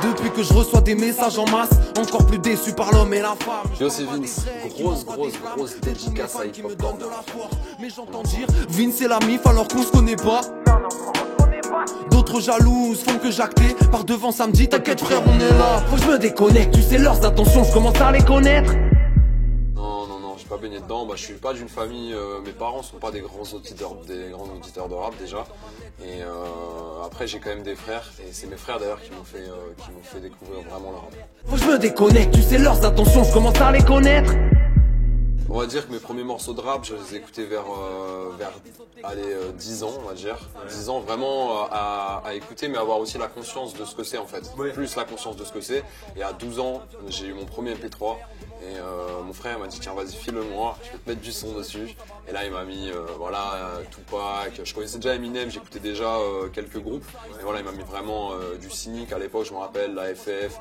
Depuis que je reçois des messages en masse, encore plus déçu par l'homme et la femme. Yo, c'est Vince, grosse dédicace à Hip Hop Corner. Mais j'entends dire, Vince c'est la mif alors qu'on se connaît pas. D'autres jalouses font que j'actais. Par devant ça me dit t'inquiète frère on est là. Faut que je me déconnecte, tu sais leurs attentions, je commence à les connaître. Non, j'ai pas baigné dedans. Bah, je suis pas d'une famille. Mes parents sont pas des grands auditeurs de rap déjà. Et après j'ai quand même des frères. Et c'est mes frères d'ailleurs qui m'ont fait découvrir vraiment le rap. Faut que je me déconnecte, tu sais leurs attentions, je commence à les connaître. On va dire que mes premiers morceaux de rap, je les ai écoutés vers 10 ans, on va dire. 10 ans vraiment à écouter, mais avoir aussi la conscience de ce que c'est en fait. Ouais. Plus la conscience de ce que c'est. Et à 12 ans, j'ai eu mon premier MP3. Et mon frère m'a dit tiens vas-y file-le-moi, je vais te mettre du son dessus. Et là il m'a mis Tupac, je connaissais déjà Eminem, j'écoutais déjà quelques groupes. Et voilà il m'a mis vraiment du Cynic à l'époque, je me rappelle, la FF.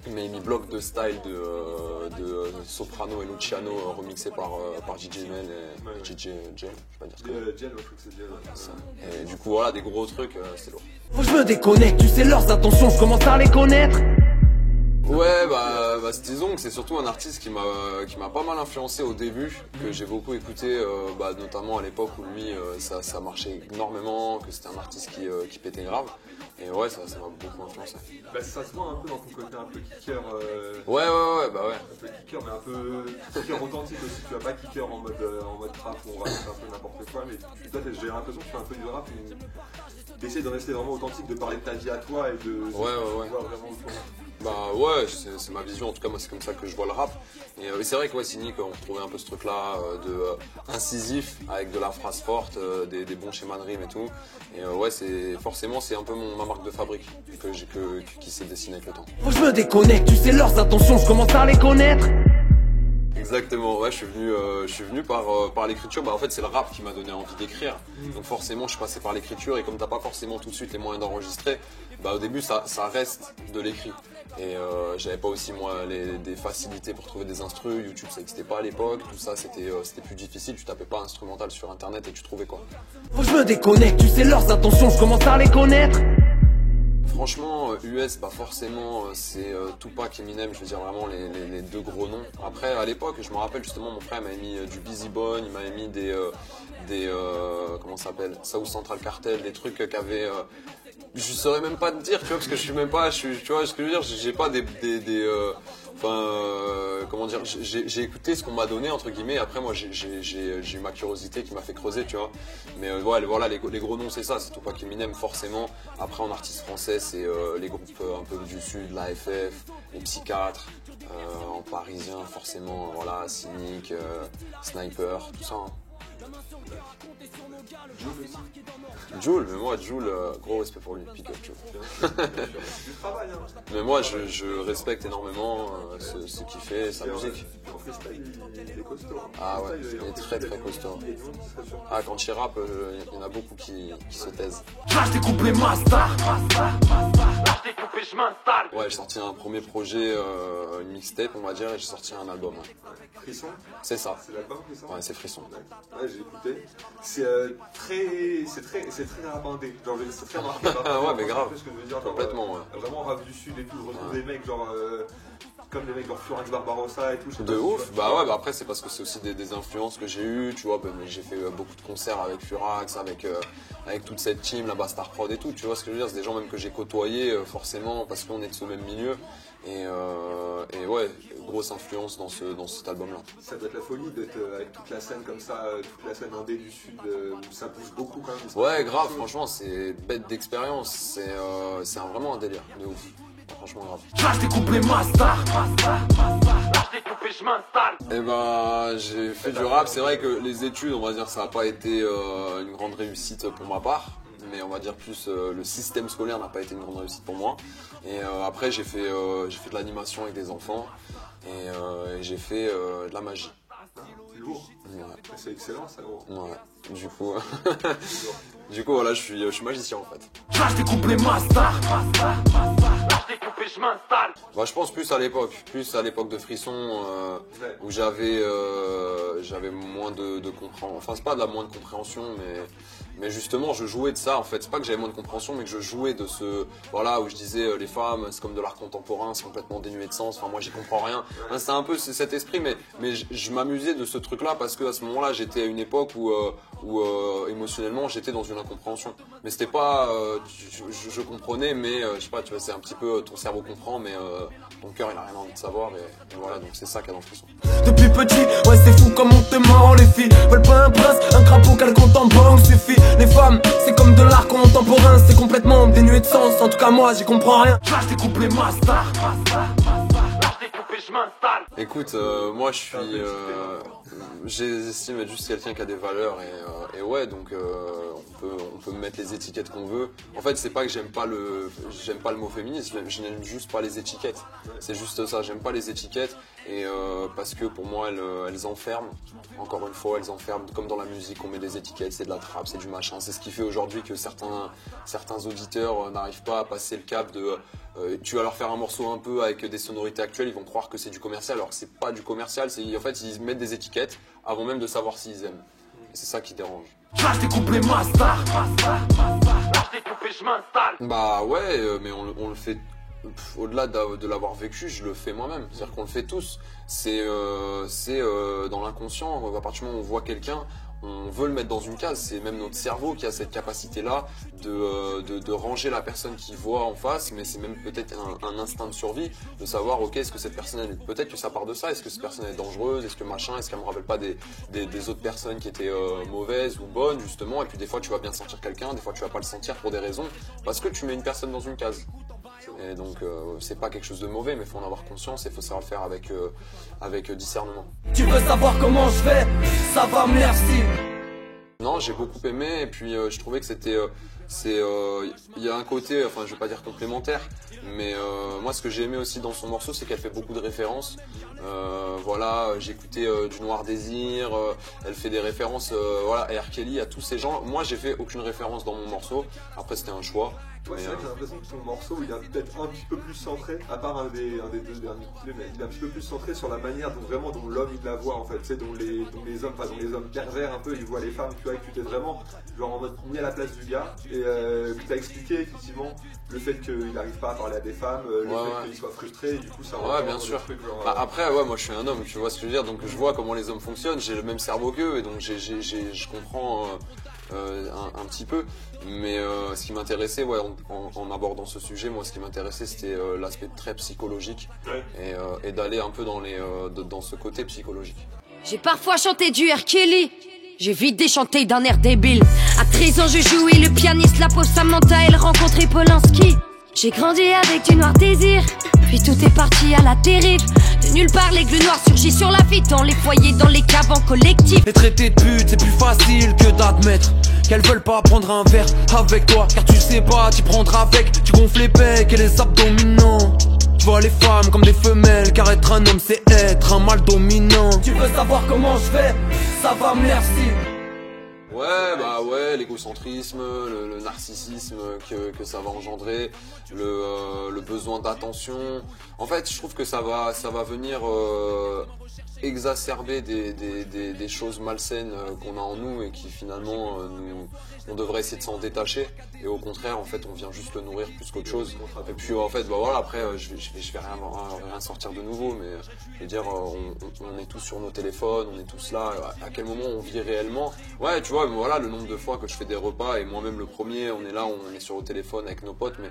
Il m'a mis Bloc de Style de Soprano et Luciano remixé par DJ Mel et DJ Jel, je sais pas dire ce que Jel, je crois que c'est Jel. Et du coup voilà des gros trucs, c'est lourd. Faut que je me déconnecte, tu sais leurs attentions, je commence à les connaître. Ouais, disons que c'est surtout un artiste qui m'a pas mal influencé au début, que j'ai beaucoup écouté, notamment à l'époque où lui, ça marchait énormément, que c'était un artiste qui pétait grave. Et ouais, ça m'a beaucoup influencé. Bah, ça se voit un peu dans ton côté un peu kicker. Ouais. Un peu kicker, mais un peu kicker authentique aussi. Tu vas pas kicker en mode trap où on raconte un peu n'importe quoi, mais toi, j'ai l'impression que tu fais un peu du rap où tu essaies de rester vraiment authentique, de parler de ta vie à toi et de Ouais. voir vraiment autour. Bah ouais, c'est ma vision, en tout cas moi c'est comme ça que je vois le rap. Et c'est vrai que ouais, Cynic, on retrouvait un peu ce truc là incisif, avec de la phrase forte, des bons schémas de rime et tout. Et ouais, c'est un peu ma marque de fabrique qui s'est dessinée avec le temps. Faut que je me déconnecte, tu sais leurs attentions, je commence à les connaître. Exactement, ouais, je suis venu par l'écriture. Bah en fait c'est le rap qui m'a donné envie d'écrire. Donc forcément je suis passé par l'écriture et comme t'as pas forcément tout de suite les moyens d'enregistrer, bah au début ça reste de l'écrit. Et j'avais pas aussi moi des facilités pour trouver des instrus, YouTube ça n'existait pas à l'époque, tout ça c'était plus difficile, tu tapais pas instrumental sur internet et tu trouvais quoi. Faut que je me déconnecte, tu sais leurs attentions, je commence à les connaître. Franchement, US, bah forcément, c'est Tupac, Eminem, je veux dire vraiment les deux gros noms. Après, à l'époque, je me rappelle justement, mon frère m'avait mis du Busy Bone, il m'avait mis des comment ça s'appelle, South Central Cartel, des trucs qu'avaient... je saurais même pas te dire, tu vois, parce que je suis même pas, tu vois ce que je veux dire, j'ai pas comment dire, j'ai écouté ce qu'on m'a donné entre guillemets. Après moi j'ai eu ma curiosité qui m'a fait creuser, tu vois. Mais voilà les gros noms c'est ça, c'est Tupac, Eminem forcément. Après en artiste français c'est les groupes un peu du sud, la FF, les Psychiatres, en parisien forcément voilà Cynic, Sniper, tout ça. Hein. Jul, mais moi Jul, gros respect pour lui, pick up Jul. Du travail, hein. Mais moi je respecte énormément ce qu'il fait, sa musique. En freestyle, il est costaud. Ah ouais, il est très costaud. Ah quand il rappe, il y en a beaucoup qui se taisent. Là je découpe les masters. Là je découpe et je m'installe. Ouais, j'ai sorti un premier projet, une mixtape on va dire, et j'ai sorti un album. Frisson. C'est ça. C'est l'album Frisson. Ouais, c'est Frisson. Ouais, j'ai écouté. C'est très rapandé. Genre, c'est très marqué. Ouais, mais grave. Ce que je veux dire, complètement, ouais. Vraiment rap du sud et tout. Je retrouve des mecs genre comme les mecs genre Furax Barbarossa et tout. De ouf, bah ouais, bah après c'est parce que c'est aussi des influences que j'ai eues, tu vois, bah, j'ai fait beaucoup de concerts avec Furax, avec toute cette team, la Bastard Prod et tout, tu vois ce que je veux dire, c'est des gens même que j'ai côtoyés forcément parce qu'on est de ce même milieu et ouais, grosse influence dans cet album-là. Ça doit être la folie d'être avec toute la scène comme ça, toute la scène indé du sud où ça bouge beaucoup quand même. Ouais, grave, franchement c'est bête d'expérience, c'est vraiment un délire, de ouf. Franchement grave. Là je découpe les masters. Là je découpe et je m'installe. Eh ben j'ai fait du rap, c'est vrai que les études on va dire ça n'a pas été une grande réussite pour ma part, mais on va dire plus le système scolaire n'a pas été une grande réussite pour moi. Et après j'ai fait de l'animation avec des enfants et j'ai fait de la magie. C'est lourd. Ouais. C'est excellent ça. Ouais. Du coup voilà je suis magicien en fait. Là je découpe les masters. Là je découpe et je je m'installe. Bah, je pense plus à l'époque de Frisson, où j'avais moins de compréhension. Enfin, c'est pas de la moins de compréhension, mais justement, je jouais de ça. En fait, c'est pas que j'avais moins de compréhension, mais que je jouais de ce, voilà, où je disais les femmes, c'est comme de l'art contemporain, c'est complètement dénué de sens. Enfin, moi, j'y comprends rien. Enfin, c'est un peu cet esprit, mais je m'amusais de ce truc-là parce que à ce moment-là, j'étais à une époque où émotionnellement, j'étais dans une incompréhension. Mais c'était pas, je comprenais, mais je sais pas, tu vois, c'est un petit peu ton cerveau comprend, mais ton cœur il a rien envie de savoir, et voilà, donc c'est ça qu'il y a dans le Frisson. Depuis petit, ouais c'est fou comme on te ment. Les filles veulent pas un prince, un crapaud qu'elle compte en banque suffit. Les femmes, c'est comme de l'art contemporain, c'est complètement dénué de sens. En tout cas moi j'y comprends rien. Là je découpe les masters. Écoute, moi je suis, j'estime être juste quelqu'un qui a des valeurs et ouais, donc on peut mettre les étiquettes qu'on veut. En fait, c'est pas que j'aime pas le mot féministe, je n'aime juste pas les étiquettes. C'est juste ça, j'aime pas les étiquettes et parce que pour moi elles enferment. Encore une fois, elles enferment. Comme dans la musique, on met des étiquettes, c'est de la trappe, c'est du machin. C'est ce qui fait aujourd'hui que certains auditeurs n'arrivent pas à passer le cap de tu vas leur faire un morceau un peu avec des sonorités actuelles, ils vont croire que c'est du commercial alors que c'est pas du commercial, en fait ils mettent des étiquettes avant même de savoir s'ils aiment. Et c'est ça qui dérange. Là je découpe les masters. Bah ouais, mais on le fait. Au-delà de l'avoir vécu, je le fais moi-même. C'est-à-dire qu'on le fait tous. C'est dans l'inconscient. À partir du moment où on voit quelqu'un, on veut le mettre dans une case. C'est même notre cerveau qui a cette capacité-là de ranger la personne qui voit en face. Mais c'est même peut-être un instinct de survie de savoir, ok, est-ce que cette personne, peut-être que ça part de ça. Est-ce que cette personne est dangereuse? Est-ce que machin? Est-ce qu'elle me rappelle pas des autres personnes qui étaient mauvaises ou bonnes justement? Et puis des fois, tu vas bien sentir quelqu'un, des fois, tu vas pas le sentir pour des raisons parce que tu mets une personne dans une case. Et donc c'est pas quelque chose de mauvais, mais il faut en avoir conscience et il faut savoir le faire avec discernement. Tu veux savoir comment je fais? Ça va, merci. Non, j'ai beaucoup aimé et puis je trouvais que c'était il y a un côté, enfin je vais pas dire complémentaire, mais moi ce que j'ai aimé aussi dans son morceau, c'est qu'elle fait beaucoup de références. Voilà, j'ai écouté du Noir Désir, elle fait des références, voilà, à R. Kelly, à tous ces gens. Moi j'ai fait aucune référence dans mon morceau, après c'était un choix. Ouais, c'est vrai que j'ai l'impression que ton morceau il est peut-être un petit peu plus centré, à part un des deux derniers qu'il mais il est un petit peu plus centré sur la manière dont l'homme il la voit en fait, tu sais, dont les hommes pervers un peu ils voient les femmes, tu vois, et que tu t'es vraiment genre en mode mis à la place du gars et tu as expliqué effectivement le fait qu'il n'arrive pas à parler à des femmes, le fait qu'il soit frustré, et du coup ça ouais, bien sûr. Truc, genre, bah, après ouais, moi je suis un homme, tu vois ce que je veux dire, donc je vois comment les hommes fonctionnent, j'ai le même cerveau qu'eux et donc je comprends un petit peu, mais ce qui m'intéressait en abordant ce sujet, moi ce qui m'intéressait c'était l'aspect très psychologique et d'aller un peu dans ce côté psychologique. J'ai parfois chanté du R. Kelly, j'ai vite déchanté d'un air débile. À 13 ans je jouais le pianiste, la pauvre Samantha elle rencontrait Polanski. J'ai grandi avec du Noir Désir, puis tout est parti à la dérive. De nulle part l'aigle noir surgit sur la vie, dans les foyers, dans les caves en collectif. Les traités de pute, c'est plus facile que d'admettre qu'elles veulent pas prendre un verre avec toi, car tu sais pas t'y prendre avec. Tu gonfles les pecs et les abdominaux. Tu vois les femmes comme des femelles, car être un homme c'est être un mâle dominant. Tu veux savoir comment je fais? Ça va, merci. Ouais, bah ouais, l'égocentrisme, le narcissisme que ça va engendrer, le besoin d'attention. En fait, je trouve que ça va venir exacerber des choses malsaines qu'on a en nous et qui finalement on devrait essayer de s'en détacher. Et au contraire, en fait, on vient juste le nourrir plus qu'autre chose. Et puis en fait, bah voilà, après, je vais rien sortir de nouveau, mais je veux dire, on est tous sur nos téléphones, on est tous là. À quel moment on vit réellement? Ouais, tu vois, voilà, le nombre de fois que je fais des repas et moi-même le premier, on est là, on est sur le téléphone avec nos potes, mais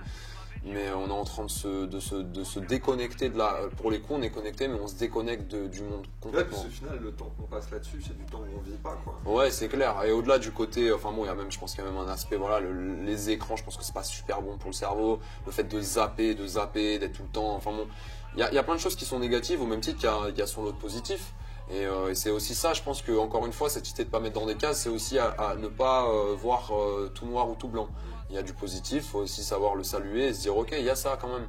on est en train de se déconnecter de là. Pour les coups, on est connecté, mais on se déconnecte du monde complètement. Ouais, parce qu'au final, le temps qu'on passe là-dessus, c'est du temps où on vit pas, quoi. Ouais, c'est clair. Et au-delà du côté, enfin bon, je pense qu'il y a même un aspect, voilà, les écrans, je pense que c'est pas super bon pour le cerveau. Le fait de zapper, d'être tout le temps, enfin bon, il y a plein de choses qui sont négatives, au même titre qu'il y a son lot positif. Et c'est aussi ça, je pense que encore une fois, cette idée de pas mettre dans des cases, c'est aussi à ne pas voir tout noir ou tout blanc. Il y a du positif, faut aussi savoir le saluer et se dire ok, il y a ça quand même.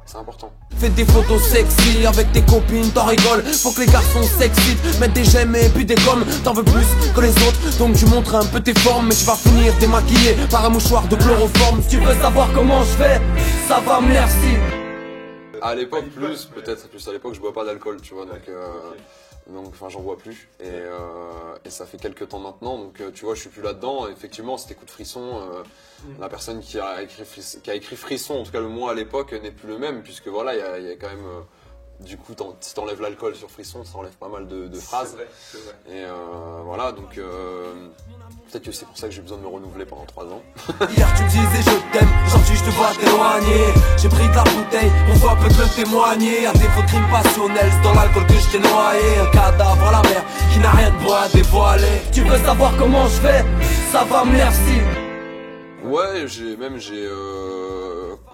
C'est important. Fais des photos sexy avec tes copines, t'en rigoles. Faut que les garçons s'excitent, mettent des j'aime et puis des gommes. T'en veux plus que les autres, donc tu montres un peu tes formes. Mais tu vas finir démaquillé par un mouchoir de chloroforme. Si tu veux savoir comment je fais, ça va, merci. à l'époque plus, peut-être plus à l'époque, je bois pas d'alcool, tu vois, donc enfin j'en bois plus et ça fait quelques temps maintenant, donc tu vois je suis plus là-dedans. Effectivement c'était Coup de Frisson, la personne qui a écrit Frisson, en tout cas le moi à l'époque, n'est plus le même, puisque voilà il y a quand même du coup si t'enlèves l'alcool sur Frisson, ça enlève pas mal de phrases. C'est vrai. Et voilà, donc peut-être que c'est pour ça que j'ai besoin de me renouveler pendant 3 ans. Hier tu me disais je t'aime, aujourd'hui je te vois t'éloigner. J'ai pris de la bouteille, mon voix peut te le témoigner. À défaut de crime passionnel, c'est dans l'alcool que je t'ai noyé. Un cadavre à la mer qui n'a rien de beau à dévoiler. Tu veux savoir comment je fais? Ça va, merci. Ouais,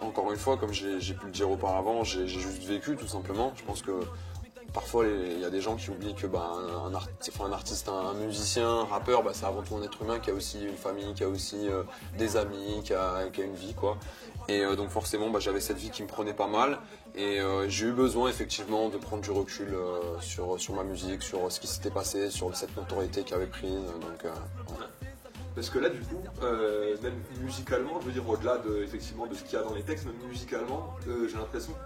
encore une fois, comme j'ai pu le dire auparavant, j'ai juste vécu tout simplement. Je pense que parfois il y a des gens qui oublient que un artiste, un musicien, un rappeur, c'est avant tout un être humain qui a aussi une famille, qui a aussi des amis, qui a une vie quoi. Et donc forcément j'avais cette vie qui me prenait pas mal et j'ai eu besoin effectivement de prendre du recul sur ma musique, sur ce qui s'était passé, sur cette notoriété qu'il avait prise. Voilà. Parce que là, du coup, même musicalement, je veux dire, au-delà de ce qu'il y a dans les textes, même musicalement, j'ai l'impression que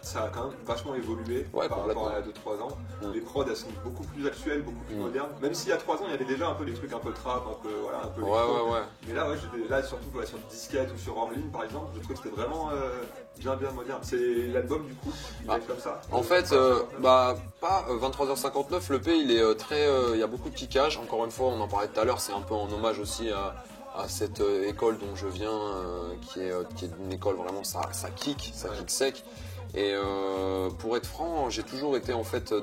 ça a quand même vachement évolué par rapport à 2-3 ans. Les prods, elles sont beaucoup plus actuelles, beaucoup plus modernes. Même s'il y a 3 ans, il y avait déjà un peu des trucs un peu trap, un peu Ouais. Mais là, surtout sur Disquette ou sur Orline, par exemple, je trouve que c'était vraiment bien moderne. C'est l'album, du coup, il est comme ça. En fait, pas 23h59, l'EP, il est il y a beaucoup de kickage. Encore une fois, on en parlait tout à l'heure, c'est un peu en hommage aussi à cette école dont je viens, qui est une école vraiment, ça kick sec. Et pour être franc, j'ai toujours été en fait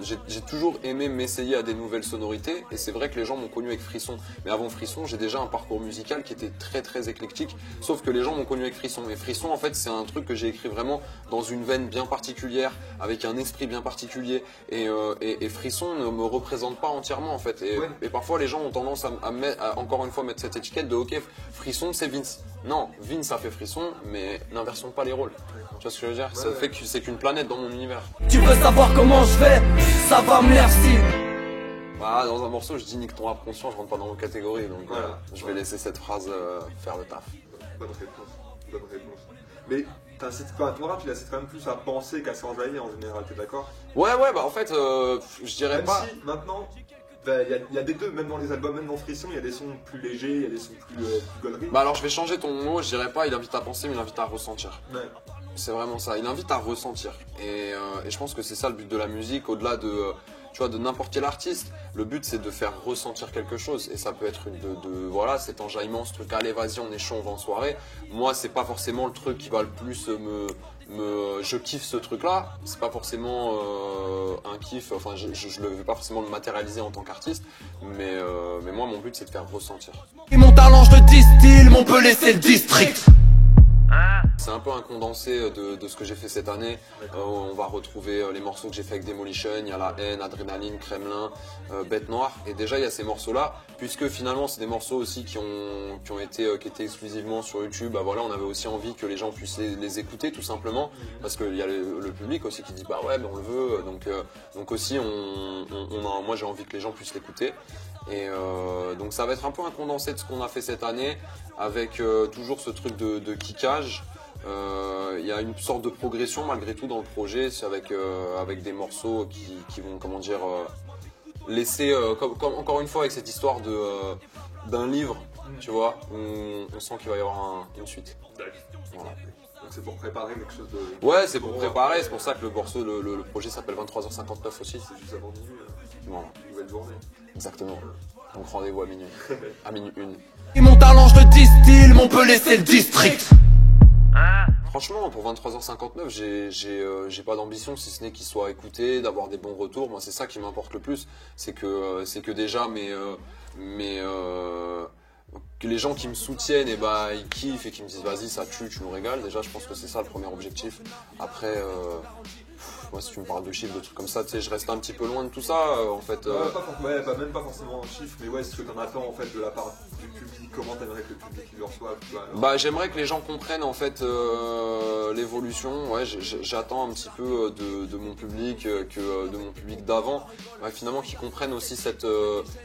j'ai toujours aimé m'essayer à des nouvelles sonorités, et c'est vrai que les gens m'ont connu avec Frisson. Mais avant Frisson, j'ai déjà un parcours musical qui était très très éclectique, sauf que les gens m'ont connu avec Frisson. Et Frisson, en fait, c'est un truc que j'ai écrit vraiment dans une veine bien particulière, avec un esprit bien particulier. Et Frisson ne me représente pas entièrement en fait. Et parfois les gens ont tendance à encore une fois mettre cette étiquette de ok, Frisson c'est Vince. Non, Vince a fait Frisson, mais n'inversons pas les rôles. Tu vois ce que je veux dire? Ça fait que c'est qu'une planète dans mon univers. Tu veux savoir comment je fais? Ça va, merci. Dans un morceau, je dis nique ton rap conscient, je rentre pas dans vos catégories, donc je vais laisser cette phrase faire le taf. Bonne réponse. Mais ton rap, il incite quand même plus à penser qu'à s'enjailler en général, t'es d'accord? Ouais, en fait, je dirais même pas. Même si maintenant, il y a des deux, même dans les albums, même dans Frisson, il y a des sons plus légers, il y a des sons plus gauleries. Alors je vais changer ton mot, je dirais pas il invite à penser, mais il invite à ressentir. Ouais. C'est vraiment ça, il invite à ressentir. Et je pense que c'est ça le but de la musique, au-delà de n'importe quel artiste. Le but c'est de faire ressentir quelque chose, et ça peut être cet enjaillement, ce truc, allez vas-y on est chaud, on va en soirée. Moi c'est pas forcément le truc qui va le plus je kiffe ce truc là, c'est pas forcément un kiff, enfin je ne vais pas forcément le matérialiser en tant qu'artiste, mais moi mon but c'est de faire ressentir. Et mon talent je le distille, Montpellier c'est le district. C'est un peu un condensé de ce que j'ai fait cette année. On va retrouver les morceaux que j'ai fait avec Demolition, il y a La Haine, Adrénaline, Kremlin, Bête Noire. Et déjà il y a ces morceaux-là, puisque finalement c'est des morceaux aussi qui étaient exclusivement sur YouTube. On avait aussi envie que les gens puissent les écouter tout simplement, parce qu'il y a le public aussi qui dit on le veut. Donc aussi moi j'ai envie que les gens puissent l'écouter. Et donc ça va être un peu un condensé de ce qu'on a fait cette année, avec toujours ce truc de kickage. Il y a une sorte de progression malgré tout dans le projet, c'est avec des morceaux qui vont laisser encore une fois avec cette histoire d'un livre, tu vois, on sent qu'il va y avoir une suite. Voilà. Donc c'est pour préparer quelque chose de... Ouais, c'est pour préparer, c'est pour ça que le projet s'appelle 23h59 aussi. C'est juste avant minuit, voilà. Nouvelle journée. Exactement. Donc rendez-vous à minuit, à minuit 1. Et mon talent je le distille, Montpellier c'est le district. Franchement, pour 23h59, j'ai pas d'ambition si ce n'est qu'il soit écouté, d'avoir des bons retours. Moi, c'est ça qui m'importe le plus. C'est que déjà que les gens qui me soutiennent, ils kiffent et qui me disent vas-y, ça tue, tu nous régales. Déjà, je pense que c'est ça le premier objectif. Après, moi, si tu me parles de chiffres, de trucs comme ça, tu sais, je reste un petit peu loin de tout ça, en fait. Même pas forcément en chiffres, mais ce que t'en attends en fait de la part du public, comment t'aimerais que le public le reçoive, tu vois, Bah, j'aimerais que les gens comprennent en fait l'évolution. Ouais, j'attends un petit peu de mon public de mon public d'avant, ouais, finalement qu'ils comprennent aussi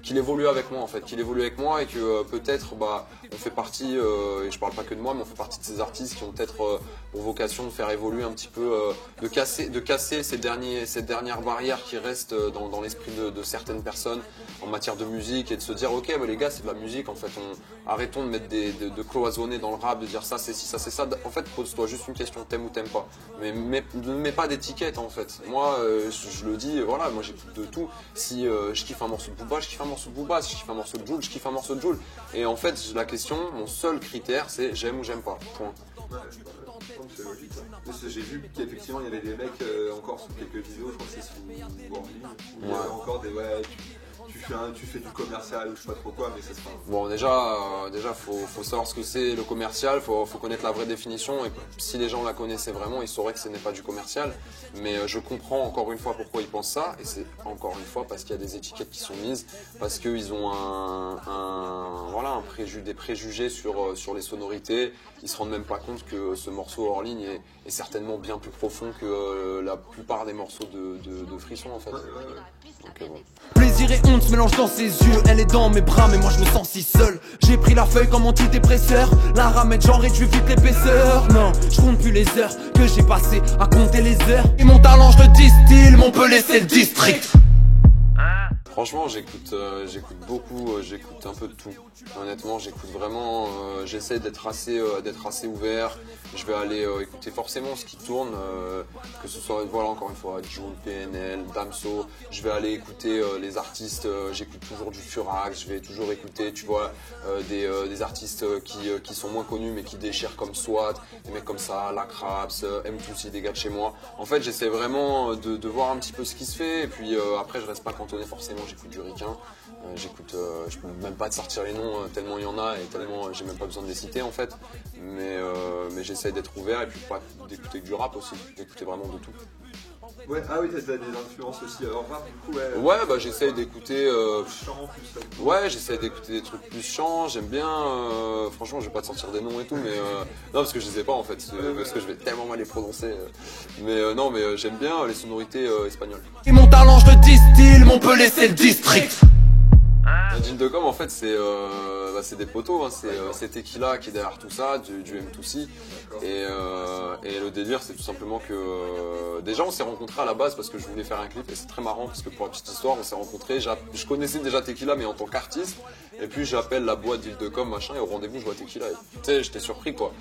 qu'il évolue avec moi en fait, qu'il évolue avec moi et que peut-être on fait partie, et je parle pas que de moi, mais on fait partie de ces artistes qui ont peut-être pour vocation de faire évoluer un petit peu, de casser ces dernières barrières qui restent dans l'esprit de certaines personnes en matière de musique et de se dire ok les gars c'est de la musique en fait, arrêtons de mettre de cloisonner dans le rap, de dire ça c'est ci, ça c'est ça. En fait pose-toi juste une question, t'aimes ou t'aimes pas, mais ne mets pas d'étiquette en fait. Moi je le dis, voilà, moi j'écoute de tout. Si je kiffe un morceau de Booba, je kiffe un morceau de Booba. Si je kiffe un morceau de Jul, je kiffe un morceau de Jul. Et en fait la question, mon seul critère c'est j'aime ou j'aime pas, point. Ouais, c'est logique. J'ai vu qu'effectivement il y avait des mecs encore sous quelques vidéos, je crois que c'est sous Warning, où il y avait encore des tu fais du commercial ou je sais pas trop quoi, mais ça se passe. Bon déjà faut savoir ce que c'est le commercial, faut connaître la vraie définition, et si les gens la connaissaient vraiment ils sauraient que ce n'est pas du commercial, mais je comprends encore une fois pourquoi ils pensent ça, et c'est encore une fois parce qu'il y a des étiquettes qui sont mises, parce qu'ils ont des préjugés sur les sonorités. Ils se rendent même pas compte que ce morceau hors ligne est certainement bien plus profond que la plupart des morceaux de Frisson en fait. Donc, bon. Plaisir et honte se mélangent dans ses yeux. Elle est dans mes bras mais moi je me sens si seul. J'ai pris la feuille comme antidépresseur. La ramette j'en réduis vite l'épaisseur. Non, je compte plus les heures que j'ai passées à compter les heures. Et mon talent je le distille, Montpellier c'est le district. Franchement, j'écoute beaucoup, j'écoute un peu de tout. Honnêtement, j'écoute vraiment, j'essaie d'être assez ouvert. Je vais aller écouter forcément ce qui tourne, que ce soit, voilà, encore une fois, Jul, PNL, Damso. Je vais aller écouter les artistes, j'écoute toujours du Furax, je vais toujours écouter, tu vois, des artistes qui sont moins connus mais qui déchirent comme SWAT, des mecs comme ça, Lacraps, M2C, des gars de chez moi. En fait, j'essaie vraiment de voir un petit peu ce qui se fait, et puis après, je reste pas cantonné forcément. J'écoute du ricain, je peux même pas te sortir les noms tellement il y en a et tellement j'ai même pas besoin de les citer en fait, mais j'essaye d'être ouvert et puis pas d'écouter que du rap aussi, d'écouter vraiment de tout. Ouais, ah oui, t'as des influences aussi alors rap du coup, ouais. Ouais, j'essaye d'écouter chant plus. Ouais, j'essaye d'écouter des trucs plus chants, j'aime bien, franchement je vais pas te sortir des noms et tout, mais non parce que je les ai pas en fait, parce que je vais tellement mal les prononcer, mais non, mais j'aime bien les sonorités espagnoles. Et mon talent je le distille, Montpellier c'est le district. Gin de Com en fait c'est des poteaux, hein. C'est Tequila qui est derrière tout ça, du M2C, et le délire c'est tout simplement que déjà on s'est rencontrés à la base parce que je voulais faire un clip, et c'est très marrant parce que pour la petite histoire on s'est rencontrés, je connaissais déjà Tequila mais en tant qu'artiste, et puis j'appelle la boîte d'Île de Com machin, et au rendez-vous je vois Tequila, et tu sais j'étais surpris quoi,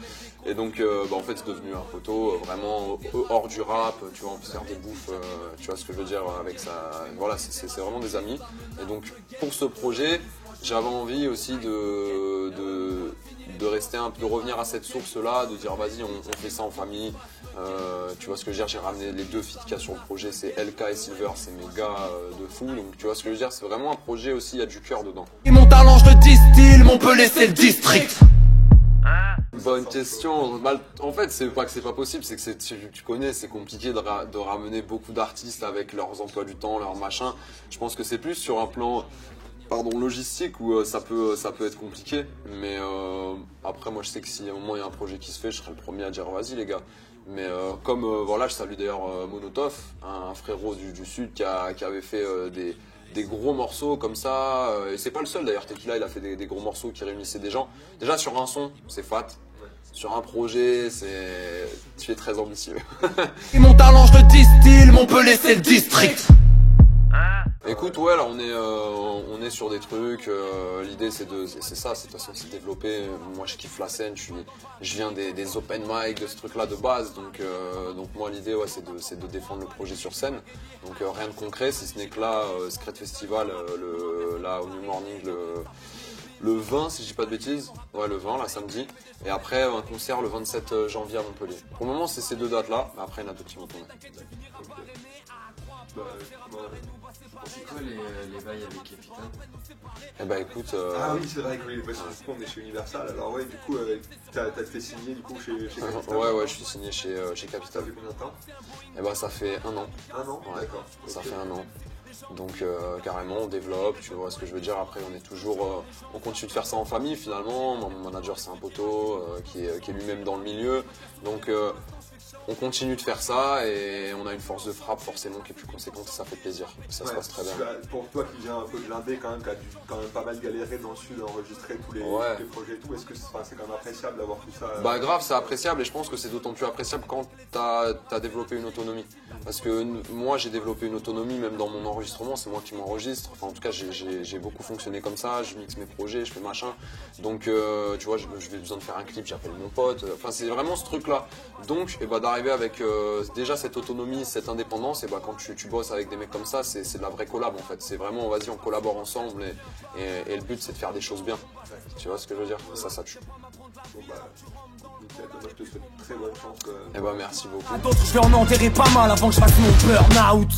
et donc en fait c'est devenu un poteau vraiment hors du rap, tu vois, on peut se faire des bouffes, tu vois ce que je veux dire avec ça, voilà, c'est vraiment des amis, et donc pour ce projet j'avais envie aussi de rester de revenir à cette source-là, de dire vas-y on fait ça en famille. Tu vois ce que je veux dire, j'ai ramené les deux feats qu'il y a sur le projet, c'est LK et Silver, c'est mes gars de fou, donc tu vois ce que je veux dire, c'est vraiment un projet aussi, il y a du cœur dedans. Et mon talent je le distille, Montpellier c'est le district. Bonne question. En fait, c'est pas que c'est pas possible, c'est que tu connais, c'est compliqué de ramener beaucoup d'artistes avec leurs emplois du temps, leurs machins. Je pense que c'est plus sur un plan logistique où ça peut être compliqué, mais après moi je sais que si à un moment il y a un projet qui se fait, je serai le premier à dire vas-y les gars, mais comme voilà, je salue d'ailleurs Monotov, un frérot du sud qui avait fait des gros morceaux comme ça, et c'est pas le seul d'ailleurs, Tequila il a fait des gros morceaux qui réunissaient des gens. Déjà sur un son c'est fat, sur un projet tu es très ambitieux. Et mon talent je le distille, Montpellier c'est le district. Écoute, ouais, là on est sur des trucs, l'idée c'est ça, c'est de toute façon c'est développer. Moi je kiffe la scène, je viens des open mic, de ce truc là de base, donc moi l'idée ouais, c'est de défendre le projet sur scène, donc rien de concret si ce n'est que là, Secret Festival, là au New Morning le 20 si je dis pas de bêtises, ouais le 20 là samedi, et après un concert le 27 janvier à Montpellier. Pour le moment c'est ces deux dates là, mais après il y en a d'autres qui vont tourner. C'est quoi les bails avec Capitale? Eh bah écoute... Ah oui c'est vrai que oui, parce qu'on est chez Universal, alors ouais du coup t'as fait signer du coup chez Capitale. Ouais je suis signé chez Capitale. Ça fait combien de temps? Eh bah ça fait 1 an. 1 an, Ouais, d'accord. ça Okay. fait 1 an. Donc carrément on développe, tu vois ce que je veux dire. Après on est toujours, on continue de faire ça en famille finalement. Mon manager c'est un poteau qui est lui-même dans le milieu. Donc on continue de faire ça et on a une force de frappe forcément qui est plus conséquente et ça fait plaisir. Ça se passe très bien. Pour toi qui viens un peu de l'indé quand même, qui a dû quand même pas mal galérer dans le sud, enregistrer tous les projets et tout, est-ce que c'est quand même appréciable d'avoir tout ça Bah grave, c'est appréciable et je pense que c'est d'autant plus appréciable quand t'as développé une autonomie. Parce que moi j'ai développé une autonomie même dans mon enregistrement, c'est moi qui m'enregistre. Enfin en tout cas j'ai beaucoup fonctionné comme ça, je mixe mes projets, je fais machin. Donc tu vois, j'ai besoin de faire un clip, j'appelle mon pote. Enfin c'est vraiment ce truc là. Donc d'arriver avec déjà cette autonomie, cette indépendance, et quand tu bosses avec des mecs comme ça, c'est de la vraie collab en fait. C'est vraiment vas-y on collabore ensemble et le but c'est de faire des choses bien. Tu vois ce que je veux dire? Ça tue. Bon nickel, moi je te souhaite très bonne chance. Merci beaucoup. À d'autres, je vais en enterrer pas mal avant que je fasse mon burn-out.